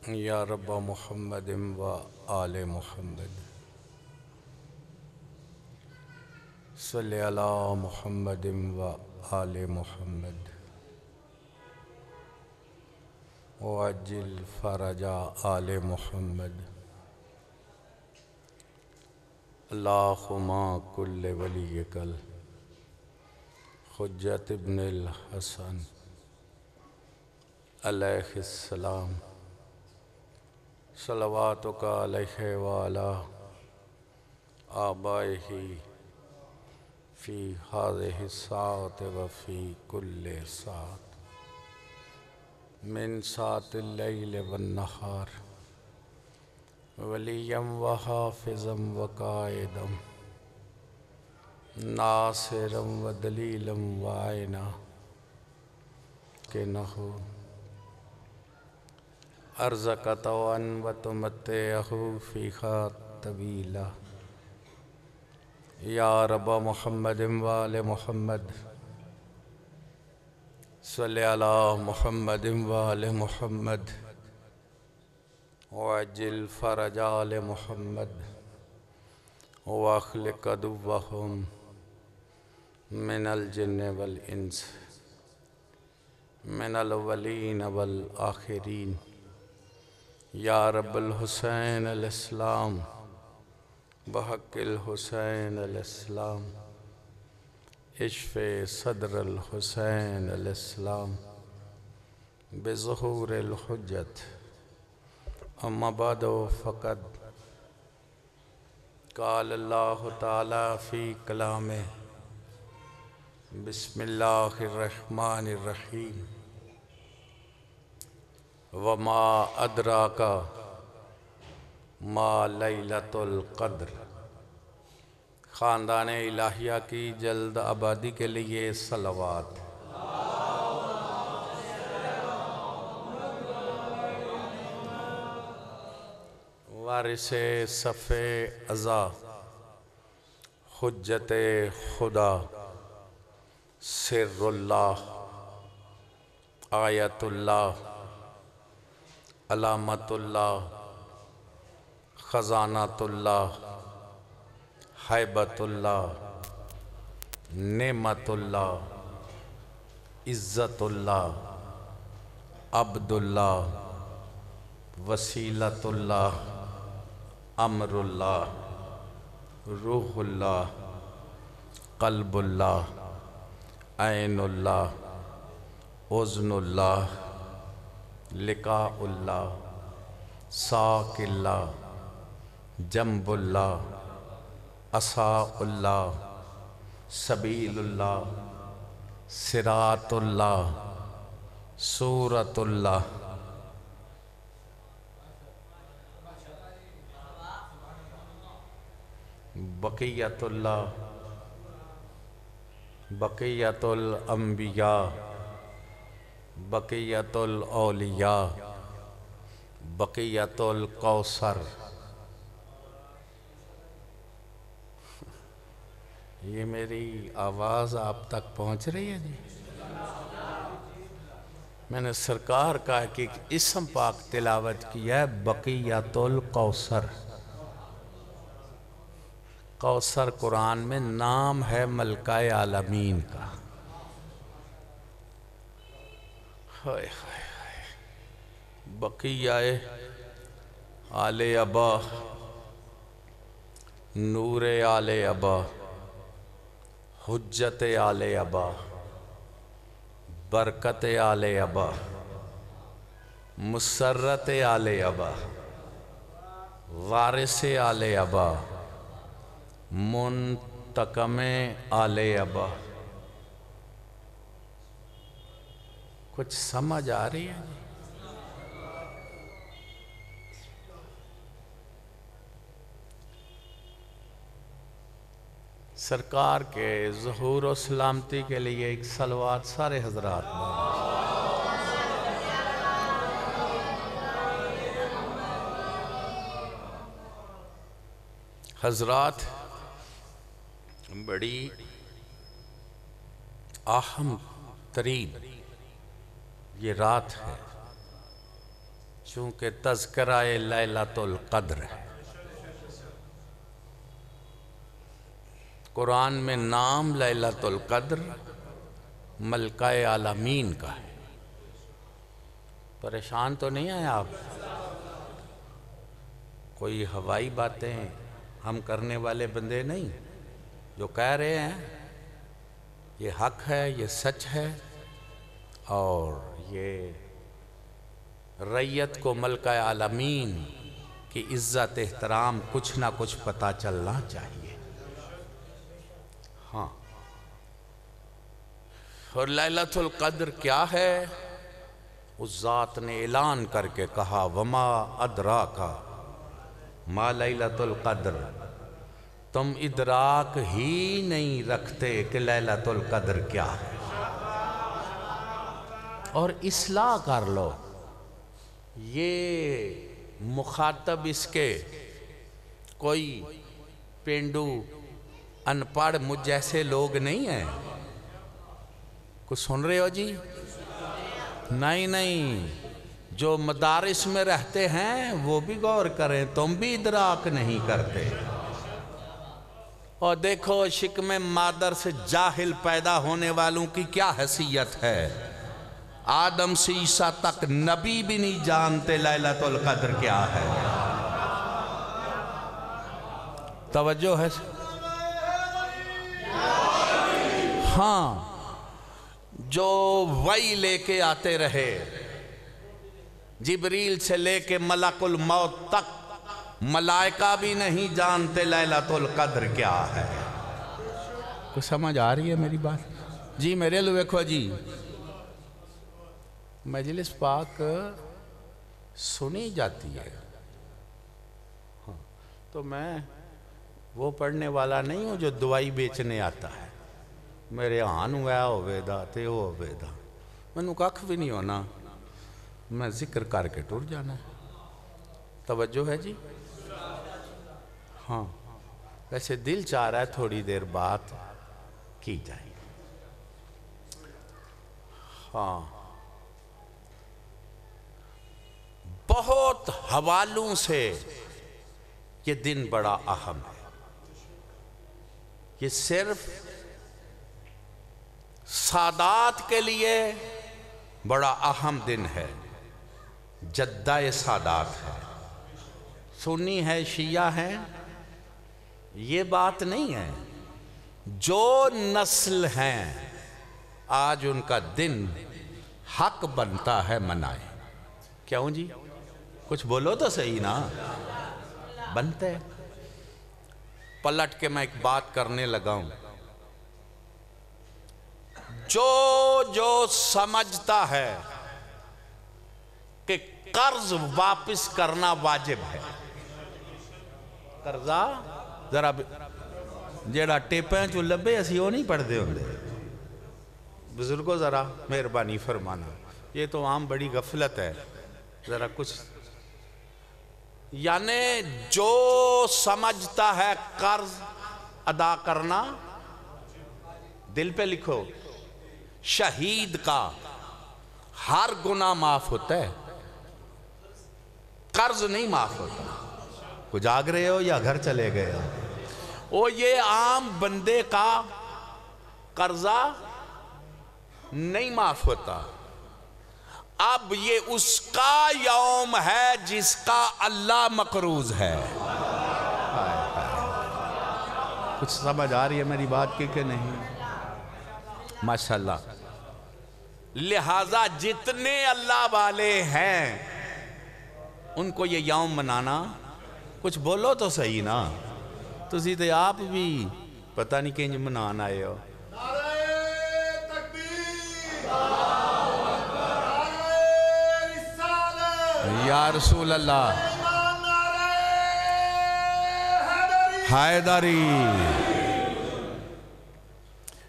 یا رب محمد و آل محمد صلی علی محمد و آل محمد وعجل فرج آل محمد اللہم کل ولیک الحجۃ ابن الحسن علیہ السلام صلواتک علیہ وعلی آبائہ فی ہذہ الساعۃ وفی کل ساعۃ من ساعۃ اللیل والنہار ولیا وحافظا وقائدا ناصرا ودلیلا وعینا کہ نحو ارزقت وتمتعہ فیہا طویلا یا رب محمد وآل محمد صلی علی محمد وآل محمد وعجل فرج آل محمد واخلق عدوهم من الجن والانس من الاولین والآخرین یا رب الحسین الاسلام بحق الحسین الاسلام اشف صدر الحسین الاسلام بظہور الحجت اما بعد فقد قال اللہ تعالی فی کلامہ بسم اللہ الرحمن الرحیم وما ادراک ما لیلۃ القدر۔ خاندان الہیہ کی جلد آبادی کے لیے صلوات۔ وارث صف ازا حجت خدا سر اللہ آیت اللہ علامت اللہ خزانۃ اللہ حیبت اللہ نعمت اللہ عزت اللہ عبد اللہ وسیلۃ اللہ امر اللہ روح اللہ قلب اللہ عین اللہ اذن اللہ لقاء اللہ ساق اللہ جنب اللہ عصا اللہ سبیل اللہ صراط اللہ صورت اللہ بقیت اللہ بقیت الانبیاء بقیت الاولیاء بقیت الکوثر۔ یہ میری آواز آپ تک پہنچ رہی ہے جی؟ میں نے سرکار کا ایک اسم پاک تلاوت کیا ہے بقیت الکوثر۔ کوثر قرآن میں نام ہے ملکہ عالمین کا۔ بقیہ آل ابا نور آل ابا حجت آل ابا برکت آل ابا مسرت آل ابا وارث آل ابا منتقم آل ابا۔ کچھ سمجھ آ رہی ہے؟ سرکار کے ظہور و سلامتی کے لیے ایک صلوات سارے حضرات حضرات بڑی اہم ترین یہ رات ہے چونکہ تذکرہ لیلۃ القدر ہے، قرآن میں نام لیلۃ القدر ملکہ عالمین کا ہے۔ پریشان تو نہیں ہیں آپ؟ کوئی ہوائی باتیں ہم کرنے والے بندے نہیں، جو کہہ رہے ہیں یہ حق ہے، یہ سچ ہے، اور یہ رعیت کو ملکہ عالمین کی عزت احترام کچھ نہ کچھ پتہ چلنا چاہیے۔ ہاں، اور لیلۃ القدر کیا ہے؟ اس ذات نے اعلان کر کے کہا وما ادراک ما لیلۃ القدر، تم ادراک ہی نہیں رکھتے کہ لیلۃ القدر کیا ہے، اور اصلاح کر لو۔ یہ مخاطب اس کے کوئی پینڈو ان پڑھ مجھ جیسے لوگ نہیں ہیں۔ کچھ سن رہے ہو جی؟ نہیں، جو مدارس میں رہتے ہیں وہ بھی غور کریں، تم بھی ادراک نہیں کرتے۔ اور دیکھو شکم مادر سے جاہل پیدا ہونے والوں کی کیا حیثیت ہے، آدم سے عیسیٰ تک نبی بھی نہیں جانتے لیلۃ القدر کیا ہے۔ توجہ ہے؟ ہاں، جو وحی لے کے آتے رہے، جبریل سے لے کے ملک الموت تک، ملائکہ بھی نہیں جانتے لیلۃ القدر کیا ہے۔ کچھ سمجھ آ رہی ہے میری بات؟ جی میرے لئے دیکھو جی، مجلس پاک سنی جاتی ہے، تو میں وہ پڑھنے والا نہیں ہوں جو دوائی بیچنے آتا ہے، میرے آن ہوا ہوئے دا تے وہ ہوئے دا، میں نو ککھ بھی نہیں ہونا، میں ذکر کر کے ٹور جانا ہے۔ توجہ ہے جی؟ ہاں، ویسے دل چاہ رہا ہے تھوڑی دیر بات کی جائے۔ ہاں، بہت حوالوں سے یہ دن بڑا اہم ہے، یہ صرف سادات کے لیے بڑا اہم دن ہے، جدہ سادات ہے، سنی ہے شیعہ ہے، یہ بات نہیں ہے، جو نسل ہیں آج ان کا دن حق بنتا ہے منائے۔ کیوں جی؟ کچھ بولو تو صحیح نا، بنتے۔ پلٹ کے میں ایک بات کرنے لگا ہوں، جو سمجھتا ہے کہ قرض واپس کرنا واجب ہے، قرضہ ذرا جیڑا ٹیپیں جو لبے اسی وہ نہیں پڑھ دے ہوندے، بزرگوں ذرا مہربانی فرمانا، یہ تو عام بڑی غفلت ہے، ذرا کچھ، یعنی جو سمجھتا ہے قرض ادا کرنا، دل پہ لکھو، شہید کا ہر گناہ معاف ہوتا ہے، قرض نہیں معاف ہوتا۔ کچھ جاگ رہے ہو یا گھر چلے گئے ہو؟ یہ عام بندے کا قرضہ نہیں معاف ہوتا، اب یہ اس کا یوم ہے جس کا اللہ مقروض ہے۔ کچھ سمجھ آ رہی ہے میری بات کی کہ نہیں؟ ماشاءاللہ۔ لہٰذا جتنے اللہ والے ہیں ان کو یہ یوم منانا، کچھ بولو تو صحیح نا، تو سیدھے آپ بھی پتہ نہیں کہ منان آئے ہو۔ یا رسول اللہ، حیدری۔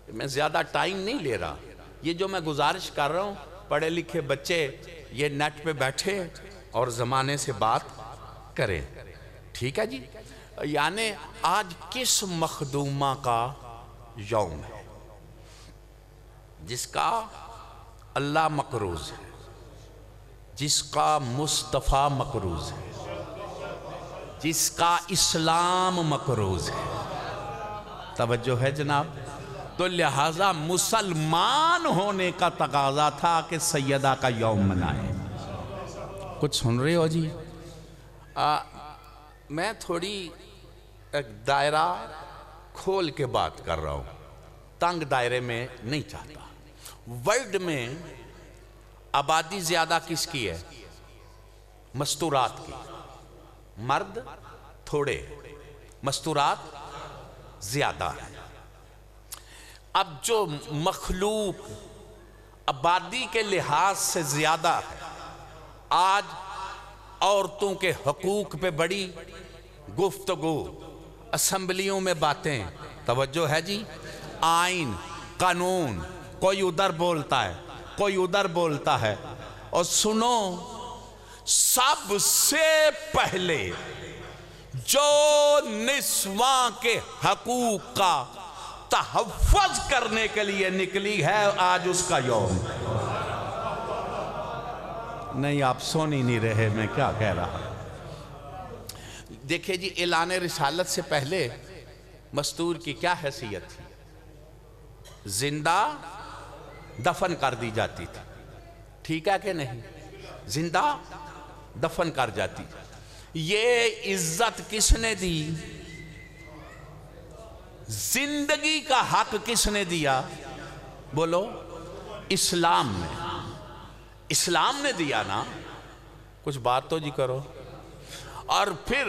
میں زیادہ ٹائم نہیں لے رہا، یہ جو میں گزارش کر رہا ہوں، پڑھے لکھے بچے یہ نیٹ پہ بیٹھے اور زمانے سے بات کریں، ٹھیک ہے جی؟ یعنی آج کس مخدومہ کا یوم ہے جس کا اللہ مقروض ہے، جس کا مصطفیٰ مقروض ہے، جس کا اسلام مقروض ہے. توجہ ہے جناب؟ تو لہٰذا مسلمان ہونے کا تقاضا تھا کہ سیدہ کا یوم منائیں. کچھ سن رہے ہو جی؟ میں تھوڑی ایک دائرہ کھول کے بات کر رہا ہوں، تنگ دائرے میں نہیں چاہتا. ورلڈ میں آبادی زیادہ کس کی ہے؟ مستورات کی. مرد تھوڑے، مستورات زیادہ ہیں. اب جو مخلوق آبادی کے لحاظ سے زیادہ ہے، آج عورتوں کے حقوق پہ بڑی گفتگو، اسمبلیوں میں باتیں. توجہ ہے جی؟ آئین، قانون، کوئی ادھر بولتا ہے، کوئی ادھر بولتا ہے. اور سنو، سب سے پہلے جو نسواں کے حقوق کا تحفظ کرنے کے لیے نکلی ہے، آج اس کا یوم. نہیں، آپ سن ہی نہیں رہے میں کیا کہہ رہا. دیکھیں جی، اعلان رسالت سے پہلے مستور کی کیا حیثیت تھی؟ زندہ دفن کر دی جاتی تھی. ٹھیک ہے کہ نہیں؟ زندہ دفن کر جاتی. یہ عزت کس نے دی؟ زندگی کا حق کس نے دیا؟ بولو. اسلام نے. اسلام نے دیا نا. کچھ بات تو جی کرو. اور پھر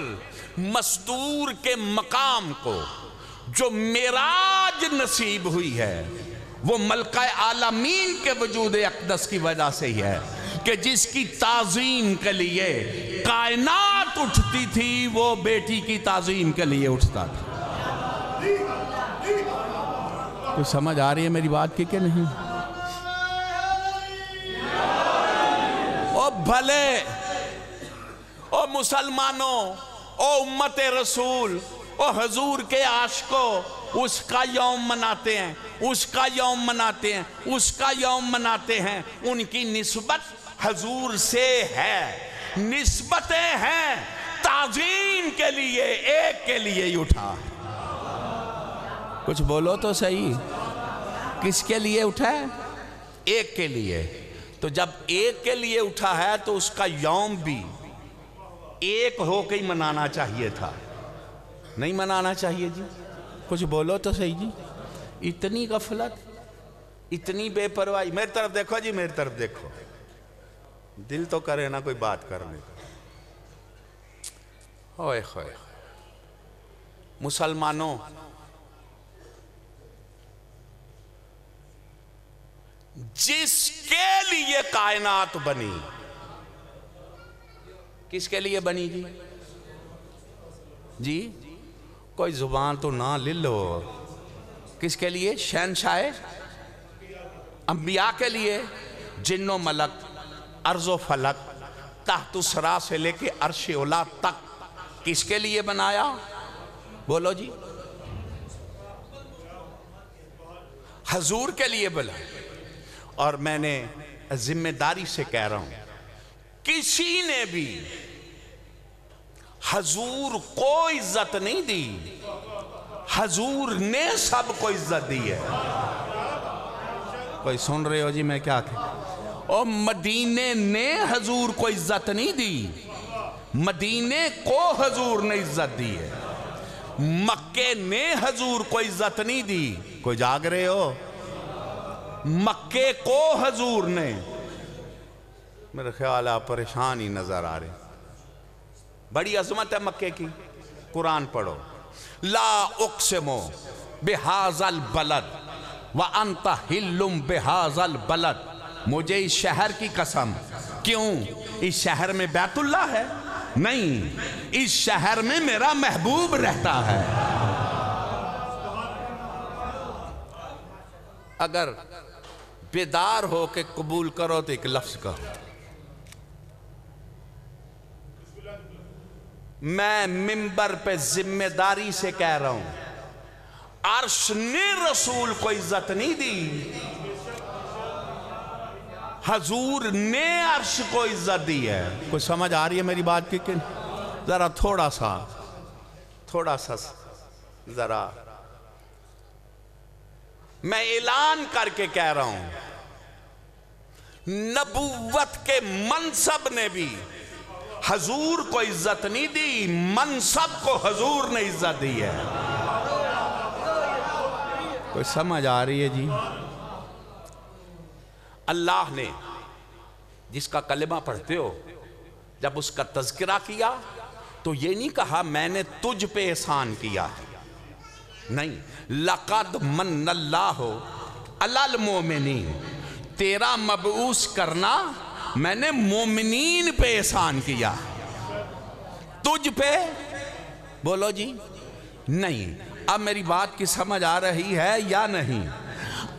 مستور کے مقام کو جو معراج نصیب ہوئی ہے، وہ ملکہ عالمین کے وجود اقدس کی وجہ سے ہی ہے، کہ جس کی تعظیم کے لیے کائنات اٹھتی تھی، وہ بیٹی کی تعظیم کے لیے اٹھتا تھا. کوئی سمجھ آ رہی ہے میری بات کی کہ نہیں؟ او بھلے، او مسلمانوں، او امت رسول، او حضور کے عاشقوں، اس کا یوم مناتے ہیں، اس کا یوم مناتے ہیں، اس کا یوم مناتے ہیں. ان کی نسبت حضور سے ہے، نسبتیں ہیں. تعظیم کے لیے ایک کے لیے ہی اٹھا. کچھ بولو تو صحیح. کس کے لیے اٹھا ہے؟ ایک کے لیے. تو جب ایک کے لیے اٹھا ہے تو اس کا یوم بھی ایک ہو کے ہی منانا چاہیے تھا. نہیں منانا چاہیے جی؟ کچھ بولو تو صحیح جی. اتنی غفلت، اتنی بے پرواہی. میری طرف دیکھو جی، میری طرف دیکھو. دل تو کرے نا کوئی بات کرنے کا. ہوئے ہوئے. مسلمانوں، جس کے لیے کائنات بنی، کس کے لیے بنی جی؟ جی کوئی زبان تو نہ لے لو. کس کے لیے؟ شہنشاہ انبیاء کے لیے. جن و ملک، ارض و فلک، تحت سرا سے لے کے عرش اولا تک کس کے لیے بنایا؟ بولو جی. حضور کے لیے بنا. اور میں نے ذمہ داری سے کہہ رہا ہوں، کسی نے بھی حضور کو عزت نہیں دی، حضور نے سب کو عزت دی ہے. کوئی سن رہے ہو جی میں کیا کہ؟ اور مدینے نے حضور کو عزت نہیں دی، مدینے کو حضور نے عزت دی ہے. مکے نے حضور کو عزت نہیں دی. کوئی جاگ رہے ہو؟ مکے کو حضور نے. میرے خیال آپ پریشان ہی نظر آ رہے. بڑی عظمت ہے مکے کی. قرآن پڑھو. لا اقسم بہذا البلد وانت حل بہذا البلد. مجھے اس شہر کی قسم. کیوں؟ اس شہر میں بیت اللہ ہے؟ نہیں، اس شہر میں میرا محبوب رہتا ہے. اگر بیدار ہو کے قبول کرو تو ایک لفظ کہو. میں منبر پہ ذمہ داری سے کہہ رہا ہوں، عرش نے رسول کو عزت نہیں دی. حضور نے عرش کو عزت دی ہے. کوئی سمجھ آ رہی ہے میری بات کی کہ ذرا تھوڑا سا ذرا میں اعلان کر کے کہہ رہا ہوں، نبوت کے منصب نے بھی حضور کو عزت نہیں دی، منصب کو حضور نے عزت دی ہے. کوئی سمجھ آ رہی ہے جی؟ اللہ نے جس کا کلمہ پڑھتے ہو جب اس کا تذکرہ کیا تو یہ نہیں کہا میں نے تجھ پہ احسان کیا ہے، نہیں. لَقَدْ مَنَّ اللَّهُ عَلَى الْمُؤْمِنِينَ، تیرا مبعوث کرنا میں نے مومنین پہ احسان کیا، تجھ پہ بولو جی نہیں. اب میری بات کی سمجھ آ رہی ہے یا نہیں؟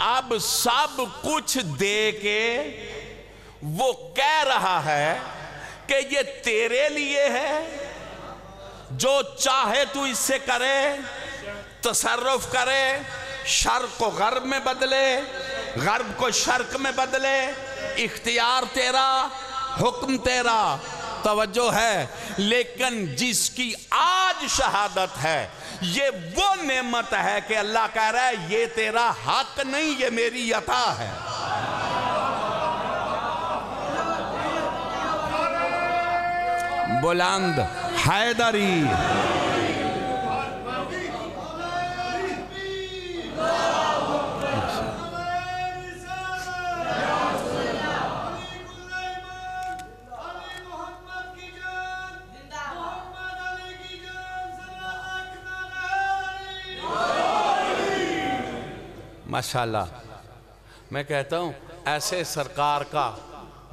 اب سب کچھ دے کے وہ کہہ رہا ہے کہ یہ تیرے لیے ہے، جو چاہے تو اس سے کرے، تصرف کرے، شرق کو غرب میں بدلے، غرب کو شرق میں بدلے، اختیار تیرا، حکم تیرا. توجہ ہے، لیکن جس کی آج شہادت ہے یہ وہ نعمت ہے کہ اللہ کہہ رہا ہے یہ تیرا حق نہیں، یہ میری عطا ہے. بلند حیدری. ماشاءاللہ. میں کہتا ہوں ایسے سرکار کا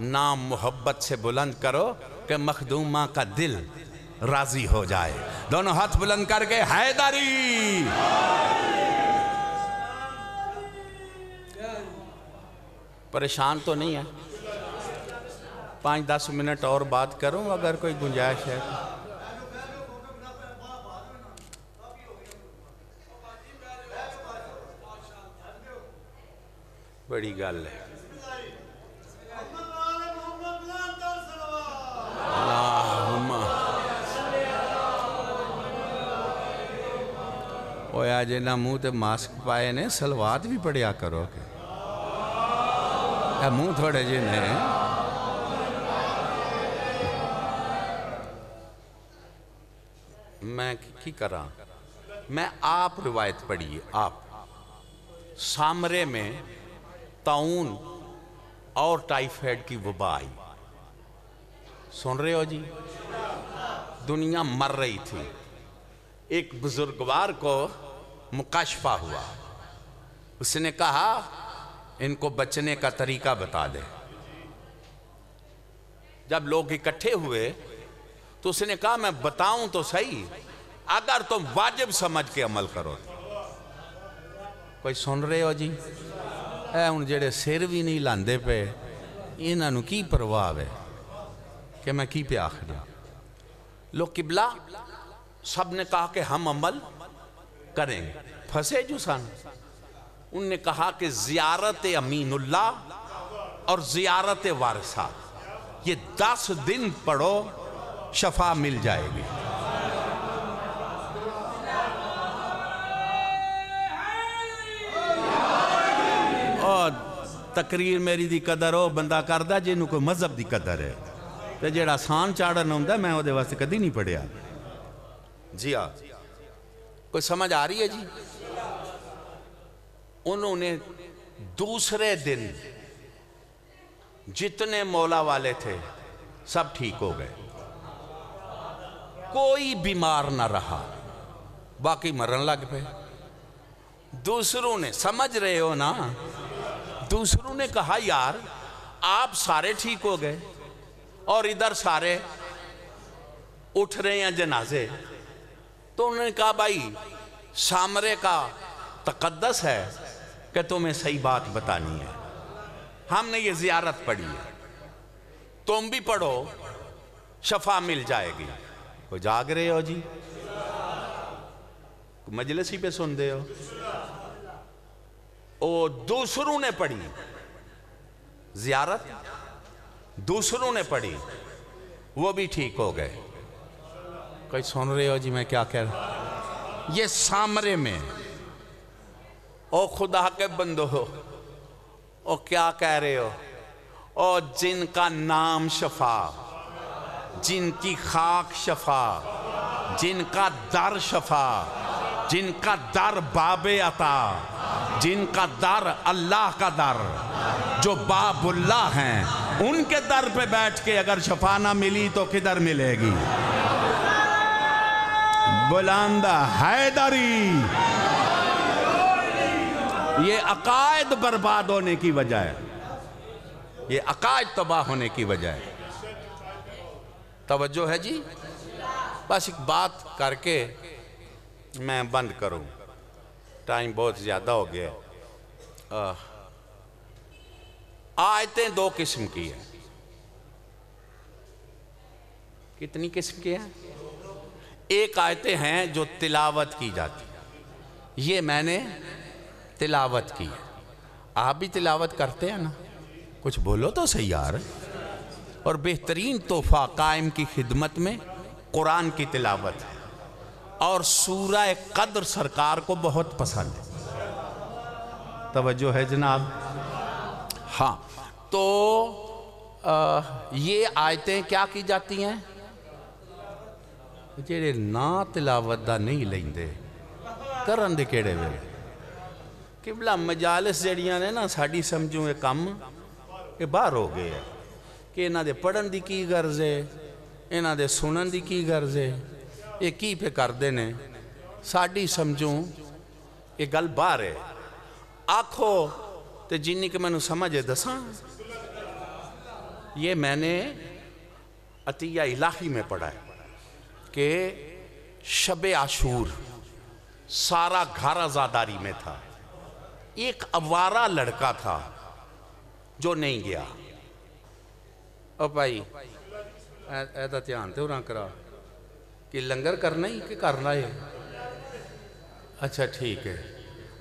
نام محبت سے بلند کرو کہ مخدومہ کا دل راضی ہو جائے. دونوں ہاتھ بلند کر کے حیدری. پریشان تو نہیں ہے؟ 5-10 منٹ اور بات کروں اگر کوئی گنجائش ہے. بڑی گل ہے. اللہم اویا جنہ منہ تے ماسک پائے نے سلوات بھی پڑھیا کرو کہ اے منہ تھوڑے جنے میں کی کراں. میں آپ روایت پڑھیے. آپ سامرے میں طاعون اور ٹائیفائڈ کی وبا آئی. سن رہے ہو جی؟ دنیا مر رہی تھی. ایک بزرگوار کو مکاشفہ ہوا. اس نے کہا ان کو بچنے کا طریقہ بتا دے. جب لوگ اکٹھے ہوئے تو اس نے کہا میں بتاؤں تو صحیح، اگر تم واجب سمجھ کے عمل کرو. کوئی سن رہے ہو جی؟ اے ان جڑے سر بھی نہیں لاندے پہ انہاں نو کی پرواہ ہے کہ میں کی پہ آخر. لوگ قبلہ سب نے کہا کہ ہم عمل کریں گے. پھنسے جو سن. ان نے کہا کہ زیارت امین اللہ اور زیارت وارثہ یہ 10 دن پڑھو شفا مل جائے گی. اور تقریر میری دی قدر ہو بندہ کردہ جنہوں کوئی مذہب دی قدر ہے. تو جیڑا آسان چاڑھنا ہوندہ میں وہ دے واسطے کدی نہیں پڑھیا. جی ہاں کوئی سمجھ آ رہی ہے جی؟ انہوں نے دوسرے دن جتنے مولا والے تھے سب ٹھیک ہو گئے. کوئی بیمار نہ رہا. باقی مرن لگ پہ. دوسروں نے سمجھ رہے ہو نا، دوسروں نے کہا یار آپ سارے ٹھیک ہو گئے اور ادھر سارے اٹھ رہے ہیں جنازے. تو انہوں نے کہا بھائی سامرے کا تقدس ہے کہ تمہیں صحیح بات بتانی ہے. ہم نے یہ زیارت پڑھی ہے، تم بھی پڑھو شفا مل جائے گی. کوئی جاگ رہے ہو جی؟ مجلس ہی پہ سن دے ہو. او دوسروں نے پڑھی زیارت دوسروں نے پڑھی، وہ بھی ٹھیک ہو گئے۔ کوئی سن رہے ہو جی میں کیا کہہ رہا ہوں؟ یہ سامرے میں او خدا کے بندو ہو، او کیا کہہ رہے ہو؟ او جن کا نام شفا، جن کی خاک شفا، جن کا در شفا، جن کا در باب عطا، جن کا در اللہ کا در، جو باب اللہ ہیں، ان کے در پہ بیٹھ کے اگر شفا نہ ملی تو کدھر ملے گی؟ بلند حیدری۔ یہ عقائد برباد ہونے کی وجہ ہے، یہ عقائد تباہ ہونے کی وجہ ہے۔ توجہ ہے جی؟ بس ایک بات کر کے میں بند کروں، ٹائم بہت زیادہ ہو گیا۔ آیتیں دو قسم کی ہیں۔ کتنی قسم کی ہیں؟ ایک آیتیں ہیں جو تلاوت کی جاتی ہیں، یہ میں نے تلاوت کی ہے۔ آپ بھی تلاوت کرتے ہیں نا؟ کچھ بولو تو صحیح یار۔ اور بہترین تحفہ قائم کی خدمت میں قرآن کی تلاوت ہے، اور سورہ قدر سرکار کو بہت پسند ہے۔ توجہ ہے جناب؟ ہاں، تو یہ آیتیں کیا کی جاتی ہیں؟ جیڑے نا تلاوت دا نہیں لیندے کرن دے کیڑے وے؟ قبلہ مجالس جڑیاں نے نا ساڑی سمجھوں یہ کم یہ باہر ہو گئے ہیں کہ انہاں دے پڑھن دی کی غرض ہے، انہاں دے سنن دی کی غرض ہے، یہ کی پہ کر دینے ساڑی سمجھوں یہ گل باہر ہے۔ آکھو تے جنی کہ میں نے سمجھے دساں، یہ میں نے عطیہ الہی میں پڑھا ہے کہ شب عاشور سارا گھر آزاداری میں تھا، ایک اوارہ لڑکا تھا جو نہیں گیا۔ او بھائی ایدہ تیان تے اُران کرا کہ لنگر کرنا ہی کہ کرنا ہے؟ اچھا ٹھیک ہے،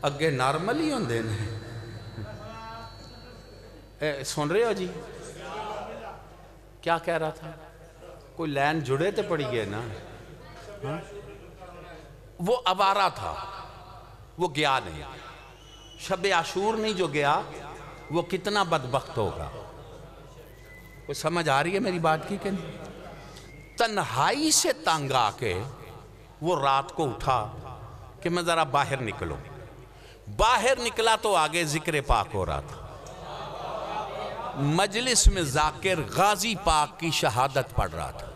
اگے نارمل ہی ہوں دینے۔ سن رہے ہو جی؟ کیا کہہ رہا تھا؟ کوئی لین جڑے تے پڑی گئے نا؟ وہ اوارہ تھا، وہ گیا نہیں۔ شب عاشور نہیں جو گیا وہ کتنا بدبخت ہوگا؟ کوئی سمجھ آ رہی ہے میری بات کی کہ نہیں؟ تنہائی سے تنگ آ کے وہ رات کو اٹھا کہ میں ذرا باہر نکلوں۔ باہر نکلا تو آگے ذکر پاک ہو رہا تھا، مجلس میں ذاکر غازی پاک کی شہادت پڑھ رہا تھا۔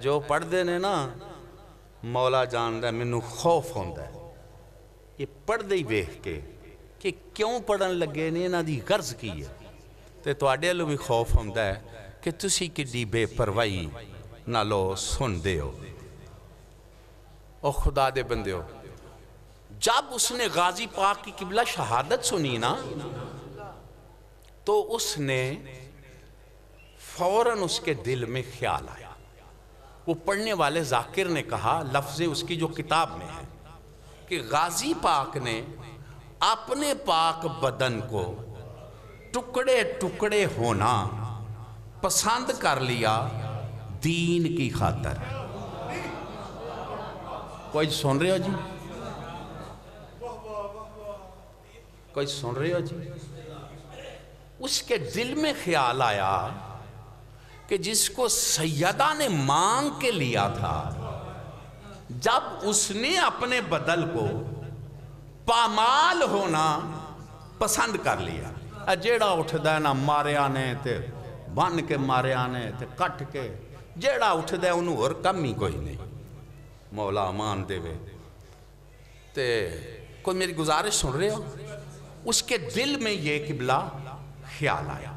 جو پڑھ دینے نا مولا جان دے منو خوف ہوندہ ہے، یہ پڑھ دے ہی بیخ کے کہ کیوں پڑھن لگے نے انہاں دی غرض کی ہے، تے تو آڈے لو بھی خوف ہوندہ ہے کہ تسی کڈی بے پروائی نہ لو سن دے ہو۔ او خدا دے بندے ہو، جب اس نے غازی پاک کی قبلہ شہادت سنی نا تو اس نے فوراً اس کے دل میں خیال آیا۔ وہ پڑھنے والے ذاکر نے کہا، لفظ اس کی جو کتاب میں ہے، کہ غازی پاک نے اپنے پاک بدن کو ٹکڑے ٹکڑے ہونا پسند کر لیا دین کی خاطر۔ کوئی سن رہے ہو جی؟ کوئی سن رہے ہو جی؟ اس کے دل میں خیال آیا کہ جس کو سیدہ نے مانگ کے لیا تھا، جب اس نے اپنے بدل کو پامال ہونا پسند کر لیا، جیڑا اٹھ دے نا مارے آنے تے بن کے مارے آنے تے کٹ کے، جیڑا اٹھ دے انہوں اور کم ہی کوئی نہیں، مولا امان دے وے۔ تے کوئی میری گزارش سن رہے ہو؟ اس کے دل میں یہ قبلہ خیال آیا۔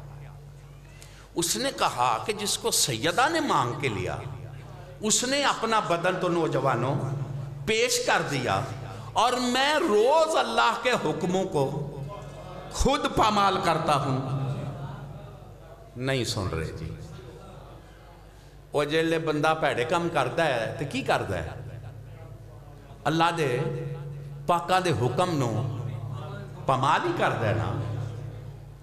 اس نے کہا کہ جس کو سیدہ نے مانگ کے لیا، اس نے اپنا بدن تو نوجوانوں پیش کر دیا، اور میں روز اللہ کے حکموں کو خود پامال کرتا ہوں۔ نہیں سن رہے جی؟ وہ جیلے بندہ پیڑے کم کرتا ہے تو کی کرتا ہے؟ اللہ دے پاکاں دے حکم نو پامال ہی کرتا ہے نا۔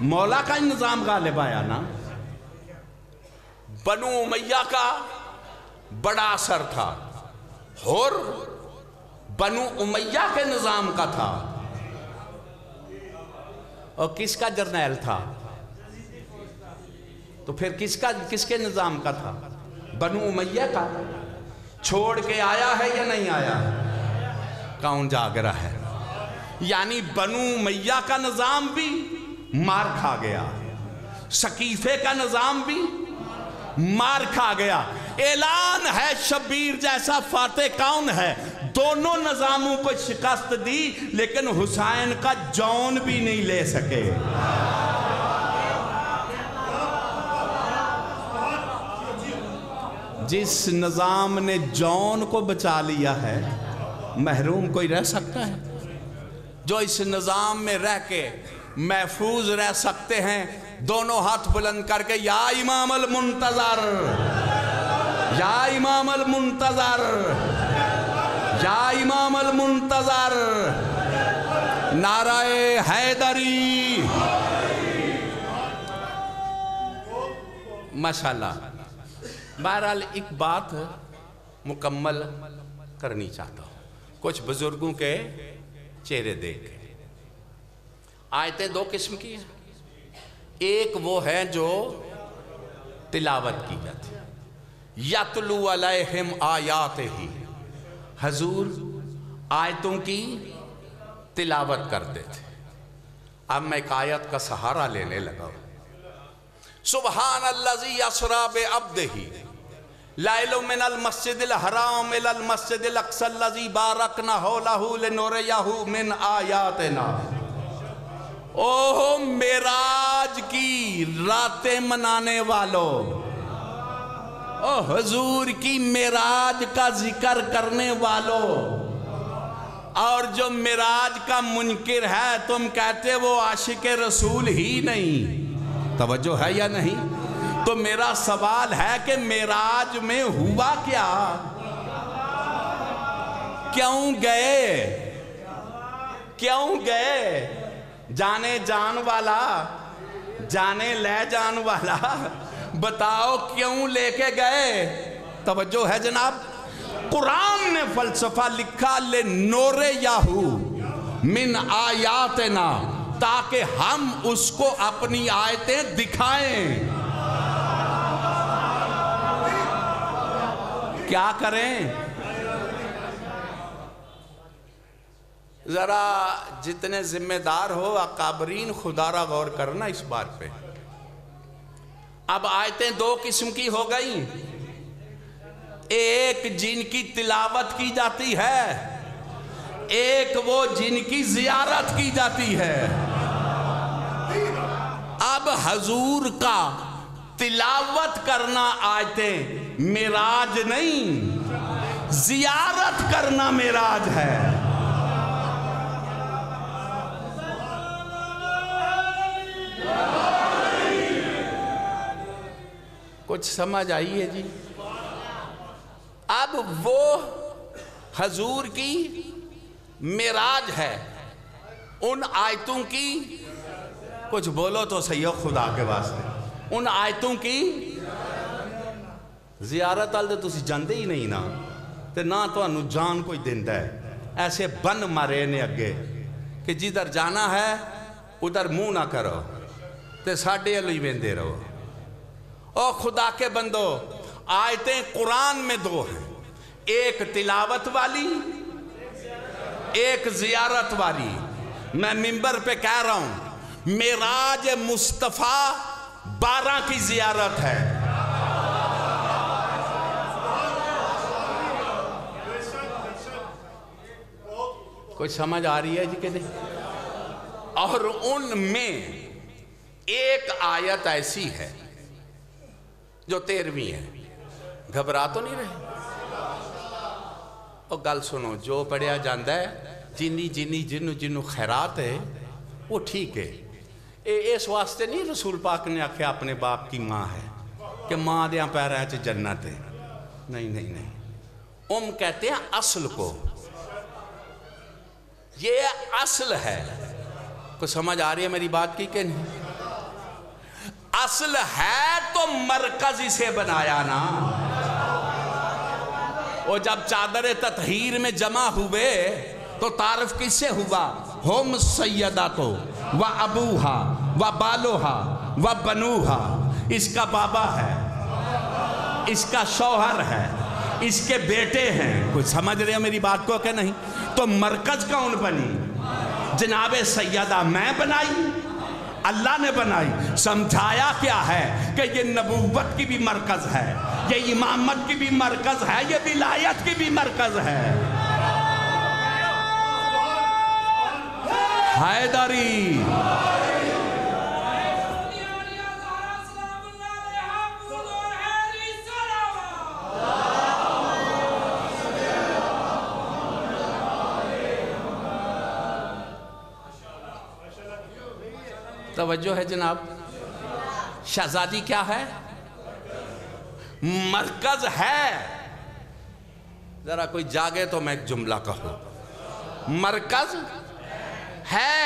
مولا کا ہی نظام غالب آیا نا. بنو امیہ کا بڑا اثر تھا اور بنو امیہ کے نظام کا تھا. اور کس کا جرنیل تھا؟ تو پھر کس کے نظام کا تھا؟ بنو امیہ کا. چھوڑ کے آیا ہے یا نہیں آیا؟ کون جاگ رہا ہے؟ یعنی بنو امیہ کا نظام بھی مار کھا گیا، سقیفے کا نظام بھی مار کھا گیا. اعلان ہے شبیر جیسا فاتح کون ہے؟ دونوں نظاموں کو شکست دی لیکن حسین کا جون بھی نہیں لے سکے. جس نظام نے جون کو بچا لیا ہے محروم کوئی رہ سکتا ہے؟ جو اس نظام میں رہ کے محفوظ رہ سکتے ہیں دونوں ہاتھ بلند کر کے یا امام المنتظر، یا امام المنتظر، یا امام المنتظر، نعرہ حیدری. ماشاءاللہ. بہرحال ایک بات مکمل کرنی چاہتا ہوں. کچھ بزرگوں کے چہرے دیکھ. آیتیں دو قسم کی ہیں. ایک وہ ہے جو تلاوت کی جاتی ہے. یتلو علیہم آیاتہ، حضور آیتوں کی تلاوت کرتے تھے. اب میں ایک آیت کا سہارا لینے لگا ہوں. سبحان الذی اسری بعبدہ لیلا من المسجد الحرام الی المسجد الاقصی الذی بارکنا حولہ لنریہ من آیاتنا. اوہ معراج کی راتیں منانے والوں، او حضور کی معراج کا ذکر کرنے والوں، اور جو معراج کا منکر ہے تم کہتے وہ عاشق رسول ہی نہیں. توجہ ہے یا نہیں؟ تو میرا سوال ہے کہ معراج میں ہوا کیا؟ کیوں گئے؟ کیوں گئے؟ جانے جان والا، جانے لے جان والا، بتاؤ کیوں لے کے گئے؟ توجہ ہے جناب. قرآن نے فلسفہ لکھا لنریہ من آیاتنا، تاکہ ہم اس کو اپنی آیتیں دکھائیں. کیا کریں؟ ذرا جتنے ذمہ دار ہو اکابرین خدا را غور کرنا اس بات پہ. اب آیتیں دو قسم کی ہو گئی. ایک جن کی تلاوت کی جاتی ہے، ایک وہ جن کی زیارت کی جاتی ہے. اب حضور کا تلاوت کرنا آیتیں معراج نہیں، زیارت کرنا معراج ہے. کچھ سمجھ آئی ہے جی؟ اب وہ حضور کی معراج ہے، ان آیتوں کی کچھ بولو تو صحیح خدا کے واسطے. ان آیتوں کی زیارت والے تو تسی جاندے ہی نہیں نا، تے نہ تانوں جان کوئی دیندا ہے. ایسے بن مارے نے اگے کہ جدھر جانا ہے ادھر منہ نہ کرو تے ساڈے الوی ویندے رہو. او خدا کے بندو، آیتیں قرآن میں دو ہیں، ایک تلاوت والی، ایک زیارت والی. میں منبر پہ کہہ رہا ہوں معراج مصطفیٰ 12 کی زیارت ہے. کوئی سمجھ آ رہی ہے جی کہ نہیں؟ اور ان میں ایک آیت ایسی ہے جو 13ویں ہے. گھبرا تو نہیں رہے؟ اور گل سنو، جو پڑھیا جاندہ ہے جنو خیرات ہے وہ ٹھیک ہے. اس واسطے نہیں رسول پاک نے آکھیا اپنے باپ کی ماں ہے کہ ماں دیاں پیراں وچ جنت ہے. نہیں. کہتے ہیں اصل کو، یہ اصل ہے. کو سمجھ آ رہی ہے میری بات کی کہ نہیں؟ اصل ہے تو مرکز اسے بنایا نا. وہ جب چادر تطہیر میں جمع ہوئے تو تعارف کس سے ہوا؟ ہم سیداتو و ابوہا و بالوہا و بنوہا. اس کا بابا ہے، اس کا شوہر ہے، اس کے بیٹے ہیں. کچھ سمجھ رہے ہو میری بات کو کہ نہیں؟ تو مرکز کون بنی؟ جناب سیدہ میں بنائی، اللہ نے بنائی. سمجھایا کیا ہے کہ یہ نبوت کی بھی مرکز ہے، یہ امامت کی بھی مرکز ہے، یہ ولایت کی بھی مرکز ہے. حیدری توجہ ہے جناب. شہزادی کیا ہے؟ مرکز ہے. ذرا کوئی جاگے تو میں ایک جملہ کہوں. مرکز ہے.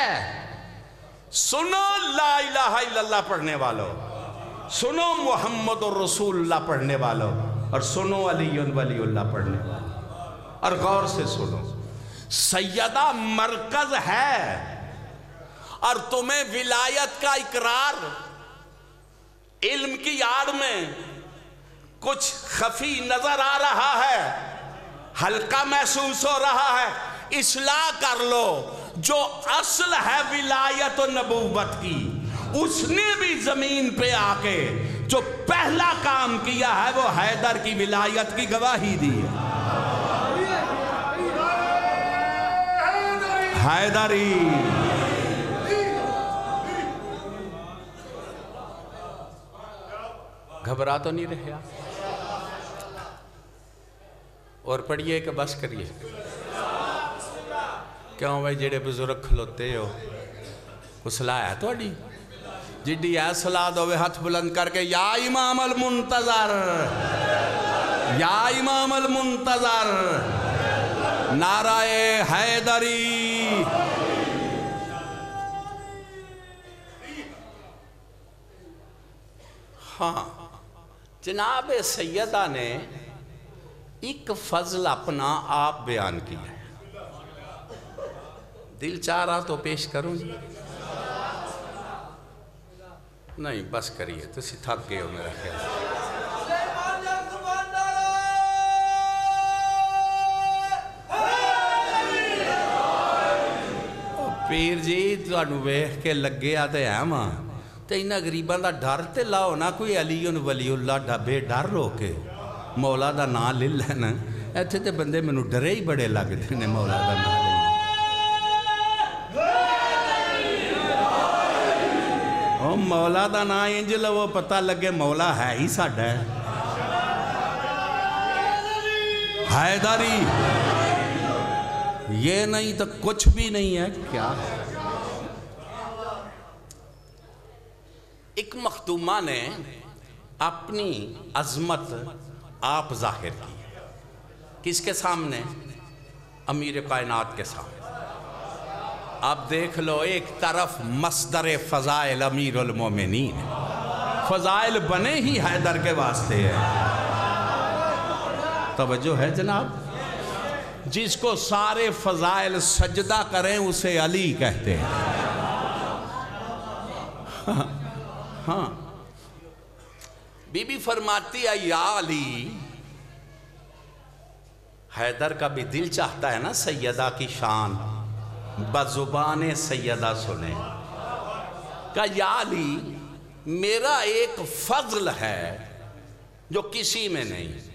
سنو لا الہ الا اللہ پڑھنے والوں، سنو محمد الرسول اللہ پڑھنے والوں، اور سنو علی ولی اللہ پڑھنے والوں، اور غور سے سنو. سیدہ مرکز ہے، اور تمہیں ولایت کا اقرار علم کی آڑ میں کچھ خفی نظر آ رہا ہے، ہلکا محسوس ہو رہا ہے. اصلاح کر لو. جو اصل ہے ولایت و نبوت کی، اس نے بھی زمین پہ آ کے جو پہلا کام کیا ہے وہ حیدر کی ولایت کی گواہی دی ہے. حیدری گھبرا تو نہیں رہے آپ؟ اور پڑھیے کہ بس کریے؟ کیوں بھائی جڑے بزرگ کھلوتے ہو وہ صلاح ہے تو اڈی جڈی ہے صلاح دوے ہاتھ بلند کر کے یا امام المنتظر، یا امام المنتظر، نعرہ حیدری. ہاں جناب سیدہ نے ایک فضل اپنا آپ بیان کیا ہے. دل چاہ رہا تو پیش کروں جی؟ نہیں بس کریے، تسی تھک گئے ہو میرا خیال. پیر جی تانوں ویکھ کے لگے آتے ہیں ماں تے انہاں غریباں دا ڈر تے لاؤ نا. کوئی علی ولی اللہ بے ڈر رو کے مولا دا نام لے لینا. ایتھے تے بندے مینوں ڈرے ہی بڑے لگدے نے مولا دا نام لے. او مولا دا نام انج لو پتہ لگے مولا ہے ہی ساڈا ہے. حیدری یہ نہیں تو کچھ بھی نہیں ہے. کیا ایک مخدومہ نے اپنی عظمت آپ ظاہر کی. کس کے سامنے؟ امیر کائنات کے سامنے. آپ دیکھ لو، ایک طرف مصدر فضائل امیر المومنین، فضائل بنے ہی حیدر کے واسطے ہے. توجہ ہے جناب؟ جس کو سارے فضائل سجدہ کریں اسے علی کہتے ہیں. ہاں بی بی فرماتی ہے یا علی، حیدر کا بھی دل چاہتا ہے نا سیدہ کی شان بزبان سیدہ سنے. کہ یا علی میرا ایک فضل ہے جو کسی میں نہیں.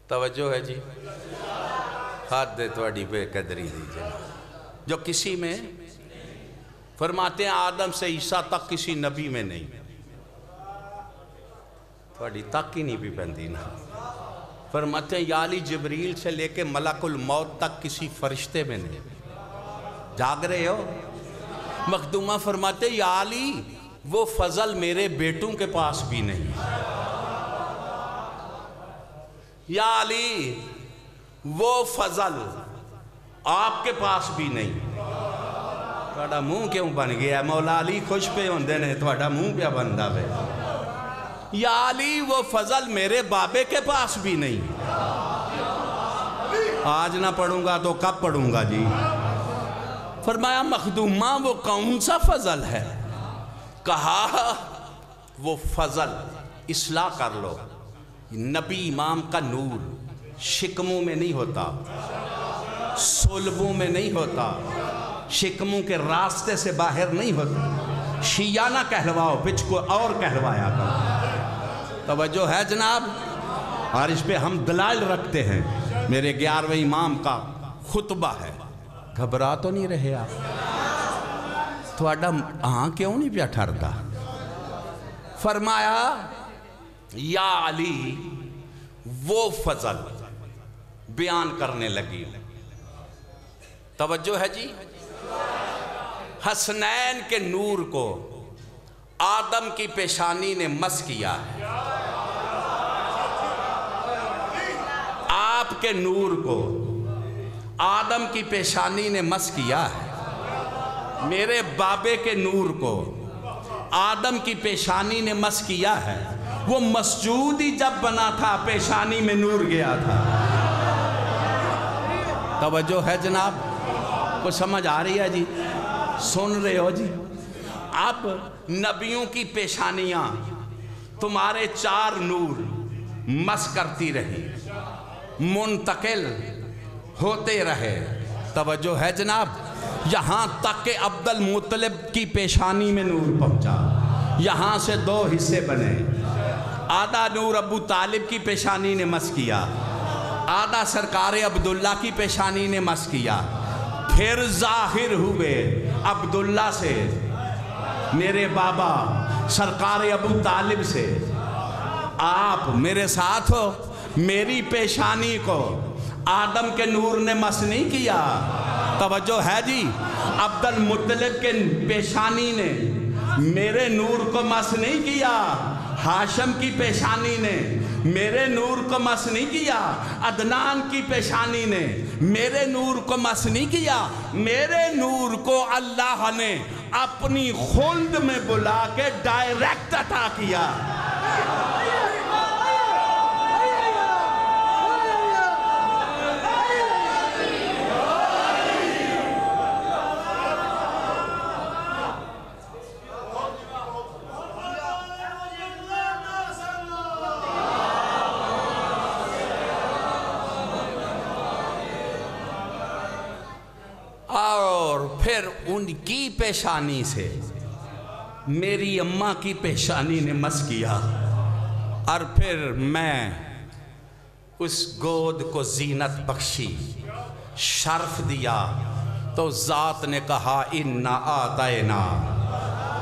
توجہ ہے جی؟ ہاتھ دے تواڈی بے قدری دیجئے. جو کسی میں فرماتے ہیں آدم سے عیسیٰ تک کسی نبی میں نہیں. تواڈی تک ہی نہیں بھی بندی نا. فرماتے ہیں یا علی جبریل سے لے کے ملک الموت تک کسی فرشتے میں نہیں. جاگ رہے ہو؟ مخدومہ فرماتے ہیں یا علی وہ فضل میرے بیٹوں کے پاس بھی نہیں. یا علی وہ فضل آپ کے پاس بھی نہیں. تھوڑا منہ کیوں بن گیا؟ مولا علی خوش پہ ہوندے نے، تھوڑا منہ پہ بندا پہ۔ یا علی وہ فضل میرے بابے کے پاس بھی نہیں، آج نہ پڑھوں گا تو کب پڑھوں گا جی؟ فرمایا مخدومہ وہ کون سا فضل ہے؟ کہا وہ فضل اصلاح کر لو، نبی امام کا نور شکموں میں نہیں ہوتا، صلبوں میں نہیں ہوتا، شکموں کے راستے سے باہر نہیں ہوتا۔ شیعہ نہ کہلواؤ، بچ کو اور کہلوایا کرو۔ توجہ ہے جناب؟ اور اس پہ ہم دلائل رکھتے ہیں۔ میرے 11ویں امام کا خطبہ ہے، گھبرا تو نہیں رہے آپ؟ تھوڑا ہاں کیوں نہیں پیا ٹھردا؟ فرمایا یا علی وہ فضل بیان کرنے لگی۔ توجہ ہے جی؟ حسنین کے نور کو آدم کی پیشانی نے مس کیا ہے، آپ کے نور کو آدم کی پیشانی نے مس کیا ہے، میرے بابے کے نور کو آدم کی پیشانی نے مس کیا ہے۔ وہ مسجود ہی جب بنا تھا پیشانی میں نور گیا تھا۔ توجہ ہے جناب؟ کو سمجھ آ رہی ہے جی؟ سن رہے ہو جی؟ اب نبیوں کی پیشانیاں تمہارے 4 نور مس کرتی رہی، منتقل ہوتے رہے۔ توجہ ہے جناب؟ یہاں تک کہ عبد المطلب کی پیشانی میں نور پہنچا، یہاں سے 2 حصے بنے، آدھا نور ابو طالب کی پیشانی نے مس کیا، آدھا سرکار عبداللہ کی پیشانی نے مس کیا، پھر ظاہر ہوئے عبداللہ سے، میرے بابا سرکار ابو طالب سے۔ آپ میرے ساتھ ہو؟ میری پیشانی کو آدم کے نور نے مس نہیں کیا۔ توجہ ہے جی؟ عبد المطلب کے پیشانی نے میرے نور کو مس نہیں کیا، ہاشم کی پیشانی نے میرے نور کو مس نہیں کیا، عدنان کی پیشانی نے میرے نور کو مس نہیں کیا۔ میرے نور کو اللہ نے اپنی خلد میں بلا کے ڈائریکٹ عطا کیا۔ اور پھر ان کی پیشانی سے میری اماں کی پیشانی نے مس کیا، اور پھر میں اس گود کو زینت بخشی، شرف دیا، تو ذات نے کہا اِنَّا آتَيْنَا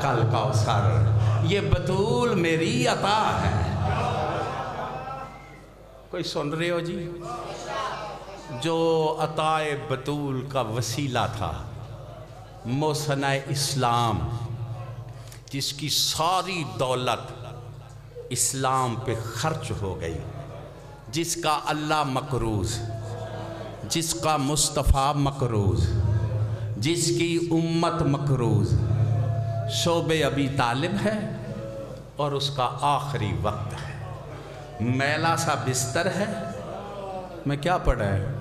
کَالْکَوْثَرَ، یہ بطول میری عطا ہے۔ کوئی سن رہے ہو جی؟ جو عطا بطول کا وسیلہ تھا، محسنہ اسلام، جس کی ساری دولت اسلام پہ خرچ ہو گئی، جس کا اللہ مقروض، جس کا مصطفیٰ مقروض، جس کی امت مقروض، شعب ابی طالب ہے، اور اس کا آخری وقت ہے، میلا سا بستر ہے۔ میں کیا پڑھا ہے؟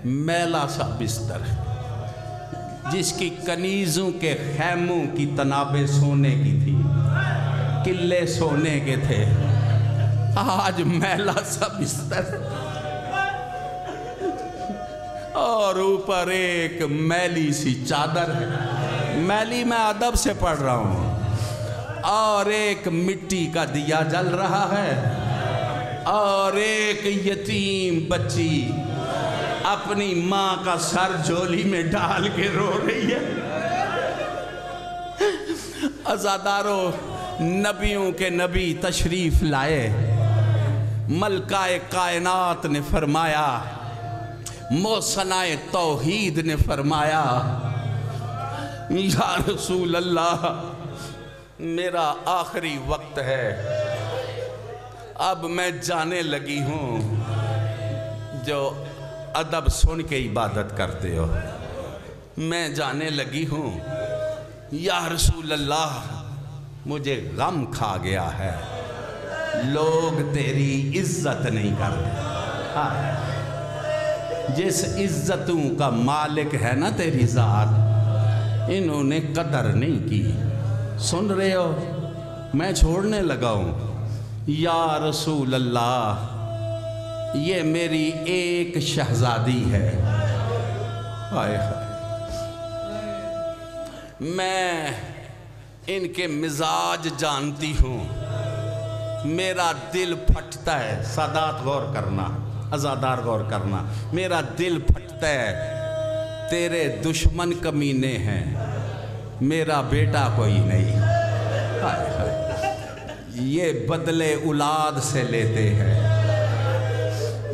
میلا سا بستر ہے، جس کی کنیزوں کے خیموں کی تنابیں سونے کی تھی، قلعے سونے کے تھے، آج میلا سا بستر، اور اوپر ایک میلی سی چادر ہے۔ میلی میں ادب سے پڑھ رہا ہوں، اور ایک مٹی کا دیا جل رہا ہے، اور ایک یتیم بچی اپنی ماں کا سر جھولی میں ڈال کے رو رہی ہے۔ عزادارو، نبیوں کے نبی تشریف لائے، ملکہ کائنات نے فرمایا، محسنہ توحید نے فرمایا، یا رسول اللہ میرا آخری وقت ہے، اب میں جانے لگی ہوں۔ جو ادب سن کے عبادت کرتے ہو، میں جانے لگی ہوں۔ یا رسول اللہ مجھے غم کھا گیا ہے، لوگ تیری عزت نہیں کرتے۔ جس عزتوں کا مالک ہے نا تیری ذات، انہوں نے قدر نہیں کی۔ سن رہے ہو، میں چھوڑنے لگا ہوں۔ یا رسول اللہ یہ میری ایک شہزادی ہے، ہائے ہائے، میں ان کے مزاج جانتی ہوں، میرا دل پھٹتا ہے۔ سادات غور کرنا، عزادار غور کرنا، میرا دل پھٹتا ہے، تیرے دشمن کمینے ہیں، میرا بیٹا کوئی نہیں۔ ہائے ہائے، یہ بدلے اولاد سے لیتے ہیں۔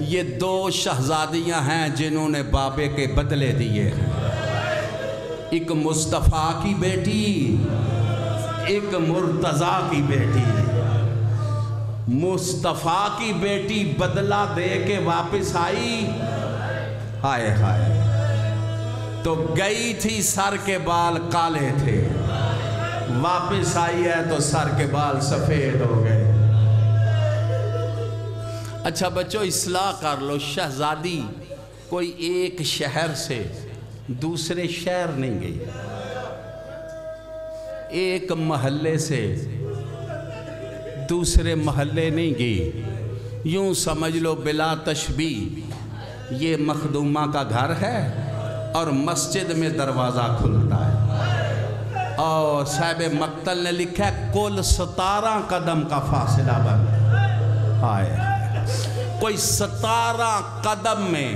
یہ دو شہزادیاں ہیں جنہوں نے بابے کے بدلے دیے ہیں، ایک مصطفیٰ کی بیٹی، ایک مرتضیٰ کی بیٹی۔ مصطفیٰ کی بیٹی بدلہ دے کے واپس آئی، ہائے ہائے، تو گئی تھی سر کے بال کالے تھے، واپس آئی ہے تو سر کے بال سفید ہو گئے۔ اچھا بچوں اصلاح کر لو، شہزادی کوئی ایک شہر سے دوسرے شہر نہیں گئی، ایک محلے سے دوسرے محلے نہیں گئی۔ یوں سمجھ لو بلا تشبیہ یہ مخدومہ کا گھر ہے اور مسجد میں دروازہ کھلتا ہے، اور صاحب مقتل نے لکھا ہے کل 17 قدم کا فاصلہ بن آئے، کوئی 17 قدم میں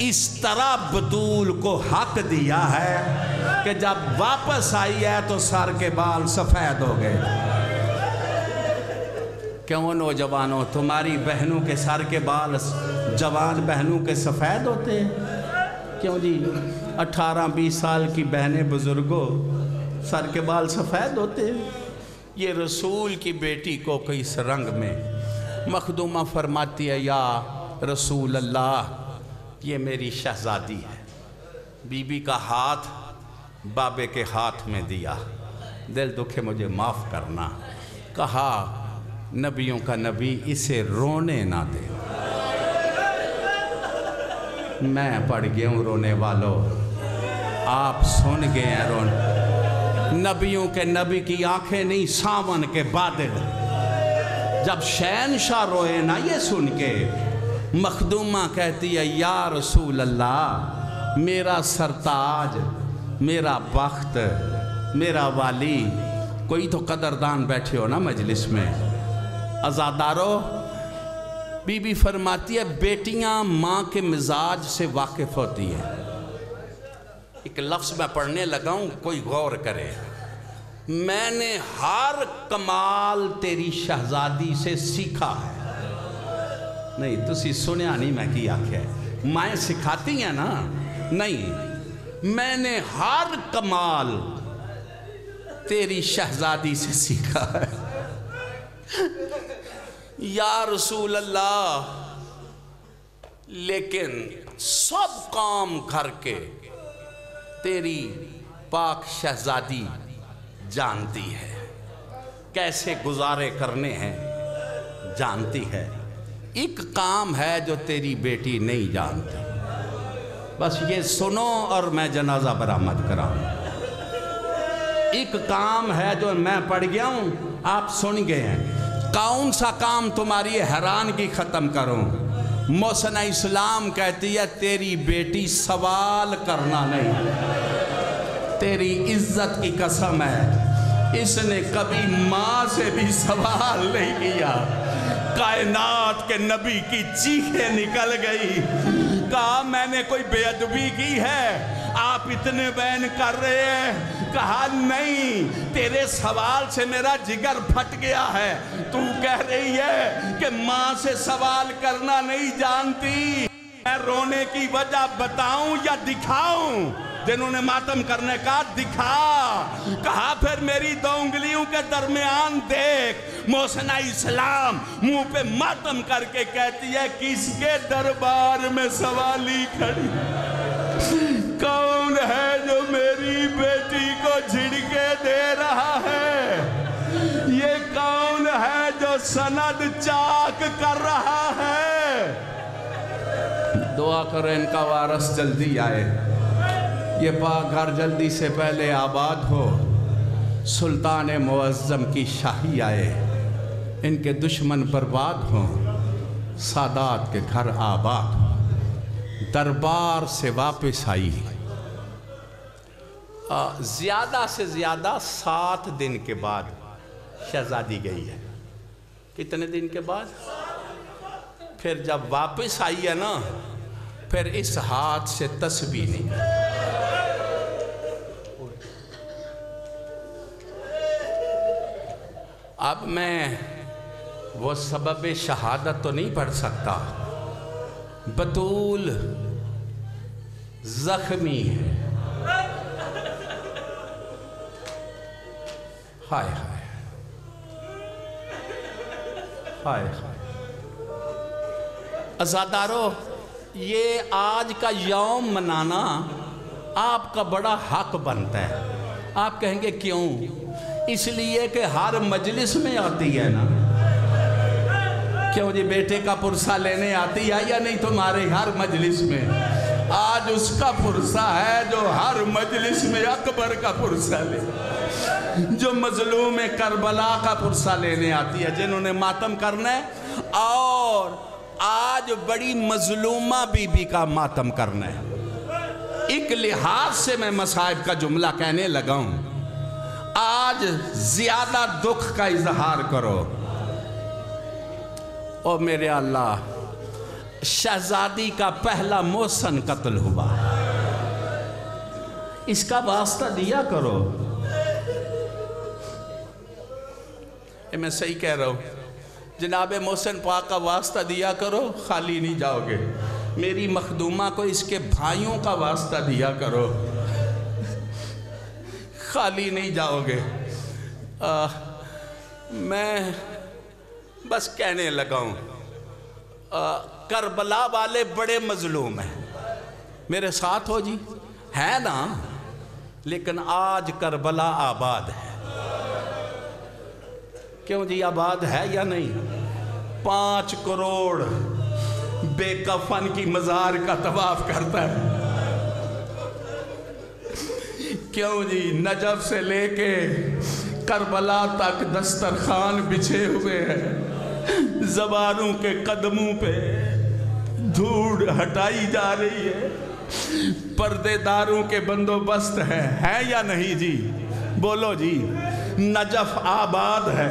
اس طرح بطول کو حق دیا ہے کہ جب واپس آئی ہے تو سر کے بال سفید ہو گئے۔ کیوں نوجوانوں تمہاری بہنوں کے سر کے بال جوان بہنوں کے سفید ہوتے ہیں؟ کیوں جی 18-20 سال کی بہنیں بزرگوں سر کے بال سفید ہوتے ہیں؟ یہ رسول کی بیٹی کو کس رنگ میں؟ مخدومہ فرماتی ہے یا رسول اللہ یہ میری شہزادی ہے۔ بی بی کا ہاتھ بابے کے ہاتھ میں دیا، دل دکھے مجھے معاف کرنا، کہا نبیوں کا نبی اسے رونے نہ دے۔ میں پڑ گیا ہوں رونے والوں، آپ سن گئے ہیں رونے۔ نبیوں کے نبی کی آنکھیں نہیں ساون کے بادل، جب شہنشاہ روئے نا یہ سن کے، مخدومہ کہتی ہے یا رسول اللہ میرا سرتاج، میرا بخت، میرا والی، کوئی تو قدردان بیٹھے ہو نا مجلس میں، عزادارو۔ بی بی فرماتی ہے بیٹیاں ماں کے مزاج سے واقف ہوتی ہیں۔ ایک لفظ میں پڑھنے لگا ہوں، کوئی غور کرے۔ میں نے ہر کمال تیری شہزادی سے سیکھا ہے۔ نہیں تسی سنیا نہیں میں کی آنکھ ہے، مائیں سکھاتی ہیں نا؟ نہیں، میں نے ہر کمال تیری شہزادی سے سیکھا ہے۔ یا رسول اللہ لیکن سب کام کر کے تیری پاک شہزادی جانتی ہے، کیسے گزارے کرنے ہیں جانتی ہے، ایک کام ہے جو تیری بیٹی نہیں جانتی، بس یہ سنو اور میں جنازہ برآمد کراؤں۔ ایک کام ہے جو میں پڑھ گیا ہوں، آپ سن گئے ہیں، کون سا کام تمہاری حیرانگی ختم کروں؟ محسنہ اسلام کہتی ہے تیری بیٹی سوال کرنا نہیں، تیری عزت کی قسم ہے اس نے کبھی ماں سے بھی سوال نہیں کیا۔ کائنات کے نبی کی چیخیں نکل گئی، کہا میں نے کوئی بے ادبی کی ہے؟ آپ اتنے بیان کر رہے ہیں، کہا نہیں، تیرے سوال سے میرا جگر پھٹ گیا ہے، تو کہہ رہی ہے کہ ماں سے سوال کرنا نہیں جانتی۔ میں رونے کی وجہ بتاؤں یا دکھاؤں؟ جنہوں نے ماتم کرنے کا دکھا، کہا پھر میری دو انگلیوں کے درمیان دیکھ۔ محسنہ اسلام منہ پہ ماتم کر کے کہتی ہے کس کے دربار میں سوالی کھڑی؟ کون ہے جو میری بیٹی کو جھڑکے دے رہا ہے؟ یہ کون ہے جو سند چاک کر رہا ہے؟ دعا کرو ان کا وارث جلدی آئے، یہ پاک گھر جلدی سے پہلے آباد ہو، سلطان معظم کی شاہی آئے، ان کے دشمن برباد ہوں، سادات کے گھر آباد ہوں۔ دربار سے واپس آئی، زیادہ سے زیادہ 7 دن کے بعد شہزادی گئی ہے۔ کتنے دن کے بعد؟ پھر جب واپس آئی ہے نا، پھر اس ہاتھ سے تسبیح نہیں۔ اب میں وہ سبب شہادت تو نہیں پڑھ سکتا، بطول زخمی ہے، ہائے ہائے ہائے ہائے۔ عزادارو، یہ آج کا یوم منانا آپ کا بڑا حق بنتا ہے۔ آپ کہیں گے کیوں؟ اس لیے کہ ہر مجلس میں آتی ہے نا۔ کیوں جی بیٹے کا پرسہ لینے آتی ہے یا نہیں تمہارے ہر مجلس میں؟ آج اس کا پرسہ ہے جو ہر مجلس میں اکبر کا پرسہ لے، جو مظلوم کربلا کا پرسہ لینے آتی ہے، جنہوں نے ماتم کرنا ہے، اور آج بڑی مظلومہ بی بی کا ماتم کرنا ہے۔ ایک لحاظ سے میں مصائب کا جملہ کہنے لگا ہوں، آج زیادہ دکھ کا اظہار کرو۔ او میرے اللہ، شہزادی کا پہلا محسن قتل ہوا، اس کا واسطہ دیا کرو۔ میں صحیح کہہ رہا ہوں، جناب محسن پاک کا واسطہ دیا کرو، خالی نہیں جاؤ گے۔ میری مخدومہ کو اس کے بھائیوں کا واسطہ دیا کرو، خالی نہیں جاؤ گے۔ میں بس کہنے لگا ہوں، کربلا والے بڑے مظلوم ہیں، میرے ساتھ ہو جی، ہے نا؟ لیکن آج کربلا آباد ہے۔ کیوں جی آباد ہے یا نہیں؟ 5 کروڑ بے کفن کی مزار کا طواف کرتا ہے۔ کیوں جی نجف سے لے کے کربلا تک دسترخوان بچھے ہوئے ہیں، زبانوں کے قدموں پہ دھوڑ ہٹائی جا رہی ہے، پردے داروں کے بندوبست ہے یا نہیں جی؟ بولو جی، نجف آباد ہے،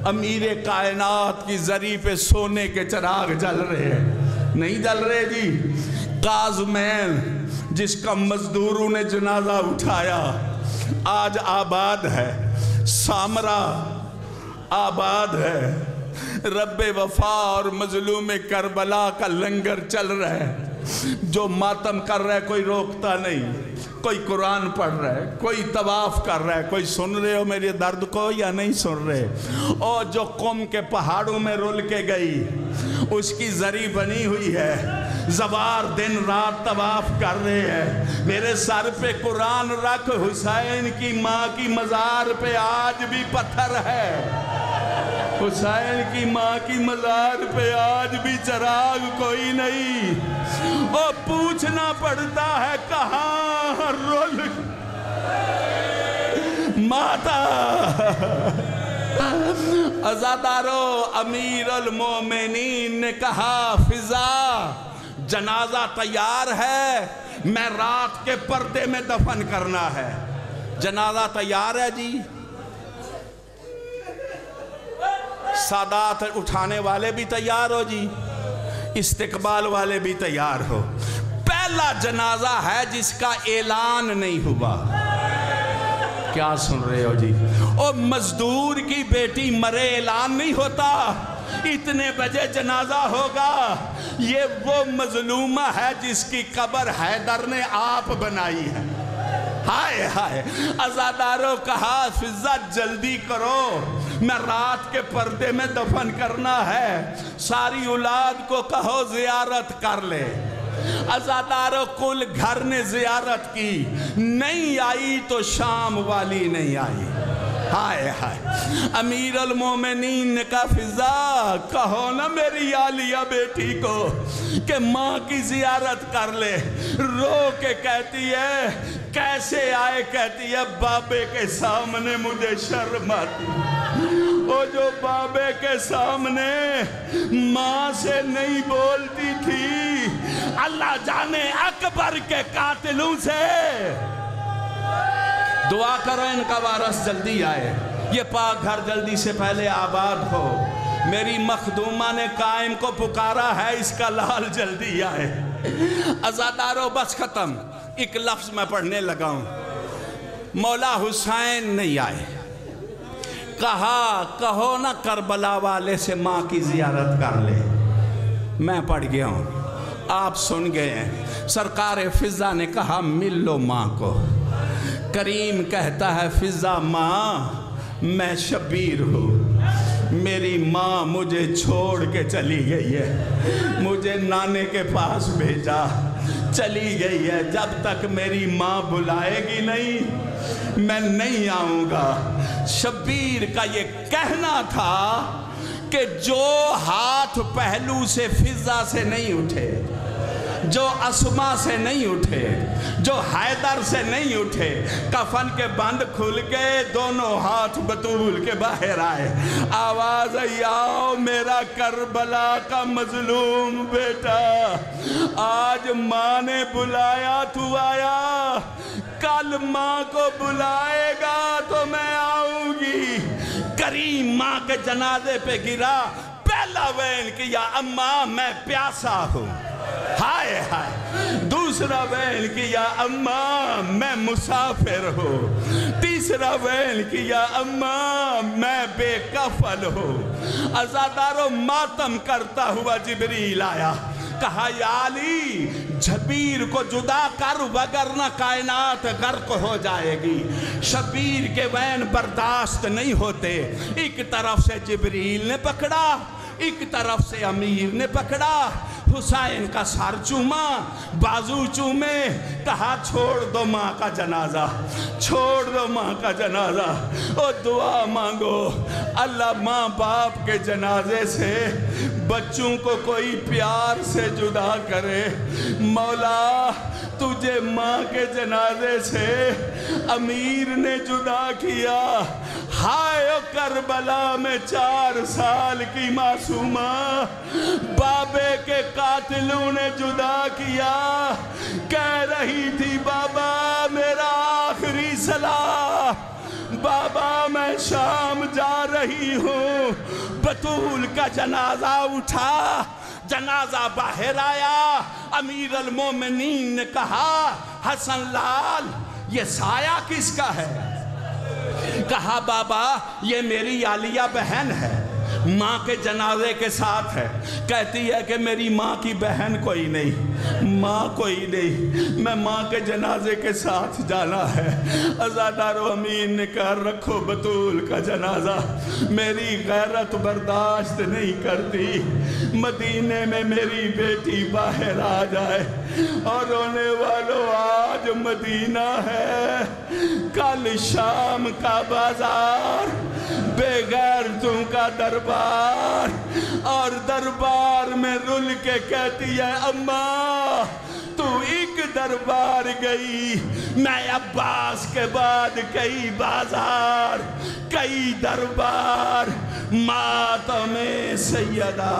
امیر کائنات کی زری پہ سونے کے چراغ جل رہے ہیں، نہیں جل رہے جی؟ قازمین جس کا مزدوروں نے جنازہ اٹھایا آج آباد ہے، سامرا آباد ہے، رب وفا اور مظلوم کربلا کا لنگر چل رہا ہے۔ جو ماتم کر رہا ہے کوئی روکتا نہیں، کوئی قرآن پڑھ رہا ہے، کوئی طواف کر رہا ہے، کوئی سن رہے ہو میرے درد کو یا نہیں سن رہے؟ اور جو قوم کے پہاڑوں میں رول کے گئی اس کی زری بنی ہوئی ہے، زوار دن رات طواف کر رہے ہیں۔ میرے سر پہ قرآن رکھ، حسین کی ماں کی مزار پہ آج بھی پتھر ہے، حسین کی ماں کی مزار پہ آج بھی چراغ کوئی نہیں، اور پوچھنا پڑتا ہے کہاں رول ماتا۔ عزادارو، امیر المومنین نے کہا فضا جنازہ تیار ہے، میں رات کے پردے میں دفن کرنا ہے۔ جنازہ تیار ہے جی؟ سادات اٹھانے والے بھی تیار ہو جی، استقبال والے بھی تیار ہو۔ پہلا جنازہ ہے جس کا اعلان نہیں ہوا، کیا سن رہے ہو جی؟ اور مزدور کی بیٹی مرے اعلان نہیں ہوتا، اتنے بجے جنازہ ہوگا۔ یہ وہ مظلومہ ہے جس کی قبر حیدر نے آپ بنائی ہے۔ ہائے ہائے، عزاداروں کہا فضا جلدی کرو، میں رات کے پردے میں دفن کرنا ہے۔ ساری اولاد کو کہو زیارت کر لے، عزادارو کل گھر نے زیارت کی، نہیں آئی تو شام والی نہیں آئی۔ ہائے ہائے، امیر المومنین نے کہا فضا کہو نا میری عالیہ بیٹی کو کہ ماں کی زیارت کر لے۔ رو کے کہتی ہے کیسے آئے؟ کہتی ہے بابے کے سامنے مجھے شرم آتی، وہ جو بابے کے سامنے ماں سے نہیں بولتی تھی، اللہ جانے اکبر کے قاتلوں سے۔ دعا کرو ان کا وارث جلدی آئے، یہ پاک گھر جلدی سے پہلے آباد ہو۔ میری مخدومہ نے قائم کو پکارا ہے، اس کا لال جلدی آئے۔ عزادارو بس ختم، ایک لفظ میں پڑھنے لگا ہوں۔ مولا حسین نہیں آئے، کہا کہو نا کربلا والے سے ماں کی زیارت کر لے۔ میں پڑھ گیا ہوں، آپ سن گئے ہیں۔ سرکار فضا نے کہا مل لو ماں کو۔ کریم کہتا ہے فضا ماں میں شبیر ہوں، میری ماں مجھے چھوڑ کے چلی گئی ہے، مجھے نانے کے پاس بھیجا، چلی گئی ہے، جب تک میری ماں بلائے گی نہیں میں نہیں آؤں گا۔ شبیر کا یہ کہنا تھا کہ جو ہاتھ پہلو سے فضا سے نہیں اٹھے، جو اسما سے نہیں اٹھے، جو حیدر سے نہیں اٹھے، کفن کے بند کھل گئے، دونوں ہاتھ بطول کے باہر آئے، آواز آئی آؤ میرا کربلا کا مظلوم بیٹا، آج ماں نے بلایا تو آیا، کل ماں کو بلائے گا تو میں آؤں گی۔ کریم ماں کے جنازے پہ گرا، پہلا وین کیا اماں میں پیاسا ہوں، ہائے ہائے۔ دوسرا ویل کیا اماں میں مسافر ہوں، تیسرا ویل کیا اماں میں بے کفل ہوں۔ عزادارو ماتم کرتا ہوا جبریل آیا، کہا یا علی جبیر کو جدا کر وگرنہ کائنات غرق ہو جائے گی۔ شبیر کے وین برداشت نہیں ہوتے، ایک طرف سے جبریل نے پکڑا، ایک طرف سے امیر نے پکڑا، حسین کا سر چوما، بازو چومے، کہا چھوڑ دو ماں کا جنازہ، چھوڑ دو ماں کا جنازہ، اور دعا مانگو اللہ ماں باپ کے جنازے سے بچوں کو کوئی پیار سے جدا کرے۔ مولا تجھے ماں کے جنازے سے امیر نے جدا کیا، ہائے او کربلا میں 4 سال کی معصومہ بابے کے قاتلوں نے جدا کیا، کہہ رہی تھی بابا میرا آخری سلام، بابا میں شام جا رہی ہوں۔ بطول کا جنازہ اٹھا، جنازہ باہر آیا، امیر المومنین نے کہا حسن لال یہ سایہ کس کا ہے؟ کہا بابا یہ میری عالیہ بہن ہے، ماں کے جنازے کے ساتھ ہے، کہتی ہے کہ میری ماں کی بہن کوئی نہیں، ماں کوئی نہیں، میں ماں کے جنازے کے ساتھ جانا ہے۔ عزادارو امین نے کہا رکھو بطول کا جنازہ، میری غیرت برداشت نہیں کرتی، مدینے میں میری بیٹی باہر آ جائے، اور رونے والوں آج مدینہ ہے، کل شام کا بازار، بے غیرتوں کا دربار، اور دربار میں رل کے کہتی ہے اماں تو ایک دربار گئی، میں عباس کے بعد کئی بازار، کئی دربار، ماتم سیدہ